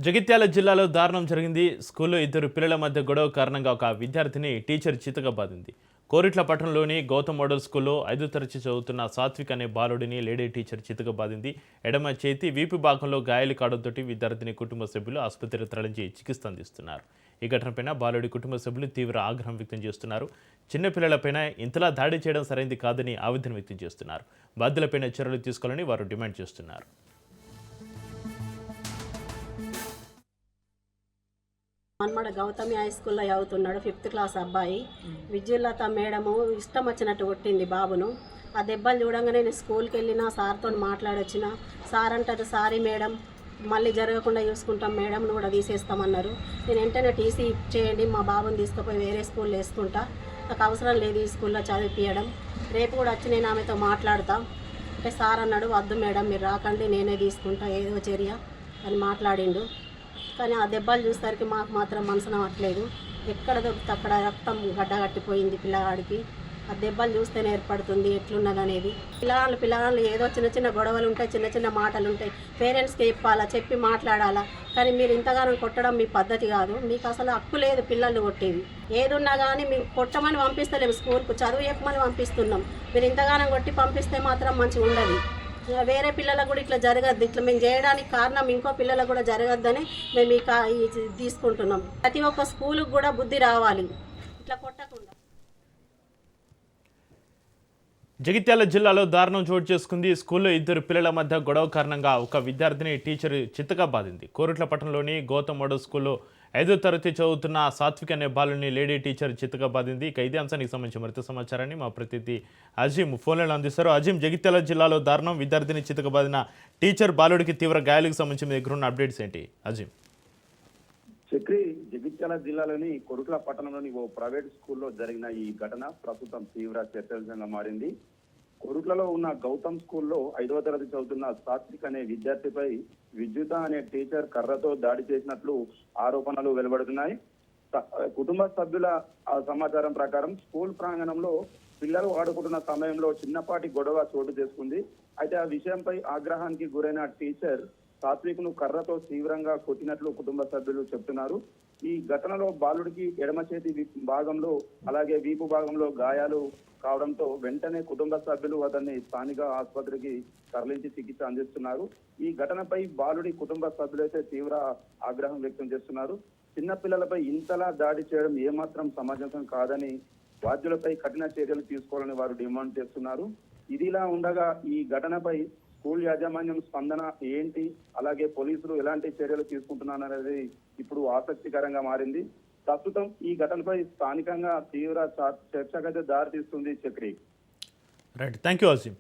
జగిత్యాల జిల్లాలో దారుణం జరిగింది. స్కూల్లో ఇద్దరు పిల్లల మధ్య గొడవ కారణంగా ఒక విద్యార్థిని టీచర్ చితకబాదింది. కోరిట్ల పట్టణంలోని గౌతమ్ మోడల్ స్కూల్లో 5వ తరగతి చదువుతున్న సాత్విక్ అనే బాలుడిని లేడీ టీచర్ చితకబాదింది. ఎడమ చేతి వీపు భాగంలో గాయాలు కావడంతో విద్యార్థిని కుటుంబ సభ్యులు ఆసుపత్రికి తరలించి చికిత్స అందిస్తున్నారు. ఈ ఘటనపైన బాలుడి కుటుంబ సభ్యులు తీవ్ర ఆగ్రహం వ్యక్తం చేస్తున్నారు. చిన్నపిల్లలపైన ఇంతలా దాడి చేయడం సరైంది కాదని ఆవేదన వ్యక్తం చేస్తున్నారు. బాధ్యులపైన చర్యలు తీసుకోవాలని వారు డిమాండ్ చేస్తున్నారు. మన్మడ గౌతమి హై స్కూల్లో చదువుతున్నాడు. 5th క్లాస్ అబ్బాయి. విద్యుల్లత మేడము ఇష్టం వచ్చినట్టు కొట్టింది బాబును. ఆ దెబ్బలు చూడంగానే నేను స్కూల్కి వెళ్ళిన సార్తో మాట్లాడొచ్చిన. సార్ అంటారు, సారీ మేడం, మళ్ళీ జరగకుండా చూసుకుంటాం, మేడంను కూడా తీసేస్తామన్నారు. నేను వెంటనే టీసీ చేయండి, మా బాబుని తీసుకుపోయి వేరే స్కూల్లో వేసుకుంటా, నాకు అవసరం లేదు ఈ స్కూల్లో చదివించడం, రేపు కూడా వచ్చి నేను ఆమెతో మాట్లాడతా అంటే సార్ అన్నాడు, వద్దు మేడం మీరు రాకండి, నేనే తీసుకుంటా ఏదో చర్య అని మాట్లాడిండు. కానీ ఆ దెబ్బలు చూసేసరికి మాకు మాత్రం మనసున అవ్వట్లేదు. ఎక్కడ దొరికితే అక్కడ రక్తం గడ్డగట్టిపోయింది పిల్లగాడికి. ఆ దెబ్బలు చూస్తేనే ఏర్పడుతుంది ఎట్లున్నది అనేది. పిల్లగాళ్ళు ఏదో చిన్న చిన్న గొడవలు ఉంటాయి, చిన్న చిన్న మాటలు ఉంటాయి, పేరెంట్స్కి చెప్పాలా, చెప్పి మాట్లాడాలా. కానీ మీరు ఇంతగానో కొట్టడం మీ పద్ధతి కాదు. మీకు అసలు హక్కు లేదు పిల్లల్ని కొట్టేది. ఏదున్నా కానీ మీకు కొట్టమని పంపిస్తలేము, స్కూల్కు చదువు చెప్పమని పంపిస్తున్నాం. మీరు ఇంతగానం కొట్టి పంపిస్తే మాత్రం మంచిగా ఉండదు. వేరే పిల్లలకు కూడా ఇట్లా జరగద్దు. ఇట్లా మేము చేయడానికి కారణం ఇంకో పిల్లలకు కూడా జరగద్దని మేము తీసుకుంటున్నాం. ప్రతి ఒక్క స్కూలుకు కూడా బుద్ధి రావాలి, ఇట్లా కొట్టకుండా. జగిత్యాల జిల్లాలో దారుణం చోటు చేసుకుంది. స్కూల్లో ఇద్దరు పిల్లల మధ్య గొడవ కారణంగా ఒక విద్యార్థిని టీచర్ చిత్తగా బాధింది. కోరుట్ల పట్టణంలోని గౌతమ్ మోడల్ స్కూల్లో 5వ తరగతి చదువుతున్న సాత్విక్ అనే బాలుని లేడీ టీచర్ చిత్తగా బాధింది. ఇక ఇదే అంశానికి సంబంధించి మరింత సమాచారాన్ని మా ప్రతినిధి అజీం ఫోన్లలో అందిస్తారు. అజీం, జగిత్యాల జిల్లాలో దారుణం, విద్యార్థిని చిత్తగా బాధిన టీచర్ బాలుడికి తీవ్ర గాయాలకు సంబంధించి మీ దగ్గర ఉన్న అప్డేట్స్ ఏంటి అజీం? చక్రి, జగిత్యాల జిల్లాలోని కొరుట్ల పట్టణంలోని ఓ ప్రైవేట్ స్కూల్లో జరిగిన ఈ ఘటన ప్రస్తుతం తీవ్ర చర్చనీయాంశంగా మారింది. కొరుట్లలో ఉన్న గౌతమ్ స్కూల్లో 5వ తరగతి చదువుతున్న సాత్విక్ అనే విద్యార్థిపై విద్యుత అనే టీచర్ కర్రతో దాడి చేసినట్లు ఆరోపణలు వెలువడుతున్నాయి. కుటుంబ సభ్యుల సమాచారం ప్రకారం స్కూల్ ప్రాంగణంలో పిల్లలు ఆడుకుంటున్న సమయంలో చిన్నపాటి గొడవ చోటు చేసుకుంది. అయితే ఆ విషయంపై ఆగ్రహానికి గురైన టీచర్ సాత్విక్ ను కర్రతో తీవ్రంగా కొట్టినట్లు కుటుంబ సభ్యులు చెప్తున్నారు. ఈ ఘటనలో బాలుడికి ఎడమ చేతి భాగంలో అలాగే వీపు భాగంలో గాయాలు కావడంతో వెంటనే కుటుంబ సభ్యులు అతన్ని స్థానిక ఆసుపత్రికి తరలించి చికిత్స అందిస్తున్నారు. ఈ ఘటనపై బాలుడి కుటుంబ సభ్యులైతే తీవ్ర ఆగ్రహం వ్యక్తం చేస్తున్నారు. చిన్న పిల్లలపై ఇంతలా దాడి చేయడం ఏమాత్రం సమంజసం కాదని, బాధ్యులపై కఠిన చర్యలు తీసుకోవాలని వారు డిమాండ్ చేస్తున్నారు. ఇదిలా ఉండగా ఈ ఘటనపై స్కూల్ యాజమాన్యం స్పందన ఏంటి, అలాగే పోలీసులు ఎలాంటి చర్యలు తీసుకుంటున్నారనేది ఇప్పుడు ఆసక్తికరంగా మారింది. ప్రస్తుతం ఈ ఘటనపై స్థానికంగా తీవ్ర చర్చకైతే దారితీస్తుంది. Chakri, right, thank you Azeem.